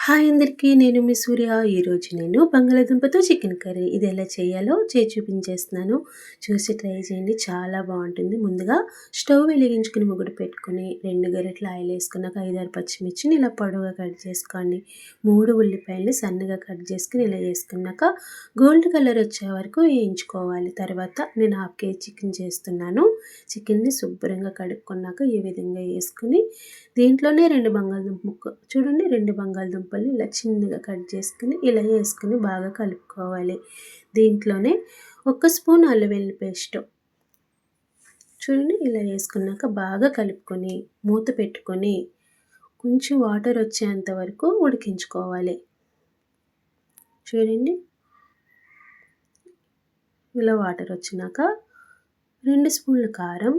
Hi అందరికీ, నేను మీ సూర్య. ఈరోజు నేను బంగాళాదుంపతో చికెన్ కర్రీ ఇది ఎలా చేయాలో చేసి చూపించేస్తున్నాను. చూసి ట్రై చేయండి, చాలా బాగుంటుంది. ముందుగా స్టవ్ వెలిగించుకుని ముగ్గురు పెట్టుకుని 2 గరిటెల ఆయిల్ వేసుకున్నాక 5-6 పచ్చిమిర్చిని ఇలా పొడవుగా కట్ చేసుకోండి. 3 ఉల్లిపాయలు సన్నగా కట్ చేసుకుని ఇలా వేసుకున్నాక గోల్డ్ కలర్ వచ్చే వరకు వేయించుకోవాలి. తర్వాత నేను 1/2 కేజీ చికెన్ చేస్తున్నాను. చికెన్ని శుభ్రంగా కడుక్కున్నాక ఈ విధంగా వేసుకుని దీంట్లోనే 2 బంగాళదుంపలు ఇలా చిన్నగా కట్ చేసుకుని ఇలా వేసుకుని బాగా కలుపుకోవాలి. దీంట్లోనే 1 స్పూన్ అల్లం వెల్లుల్లి పేస్ట్ చూడండి ఇలా వేసుకున్నాక బాగా కలుపుకొని మూత పెట్టుకొని కొంచెం వాటర్ వచ్చేంత వరకు ఉడికించుకోవాలి. చూడండి ఇలా వాటర్ వచ్చినాక 2 స్పూన్ల కారం,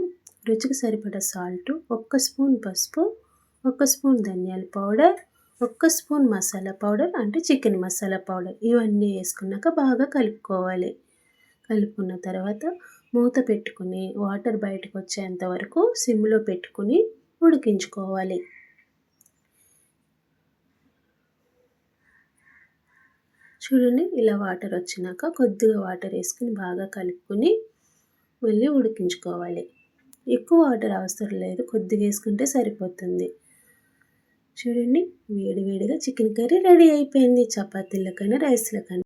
రుచికి సరిపడా సాల్ట్, 1 స్పూన్ పసుపు, 1 స్పూన్ ధనియాల పౌడర్, 1 స్పూన్ మసాలా పౌడర్ అంటే చికెన్ మసాలా పౌడర్ ఇవన్నీ వేసుకున్నాక బాగా కలుపుకోవాలి. కలుపుకున్న తర్వాత మూత పెట్టుకుని వాటర్ బయటకు వచ్చేంత వరకు సిమ్లో పెట్టుకుని ఉడికించుకోవాలి. చూడండి ఇలా వాటర్ వచ్చినాక కొద్దిగా వాటర్ వేసుకుని బాగా కలుపుకొని మళ్ళీ ఉడికించుకోవాలి. ఎక్కువ వాటర్ అవసరం లేదు, కొద్దిగా వేసుకుంటే సరిపోతుంది. చూడండి వేడివేడిగా చికెన్ కర్రీ రెడీ అయిపోయింది. చపాతీలకైనా రైస్లకైనా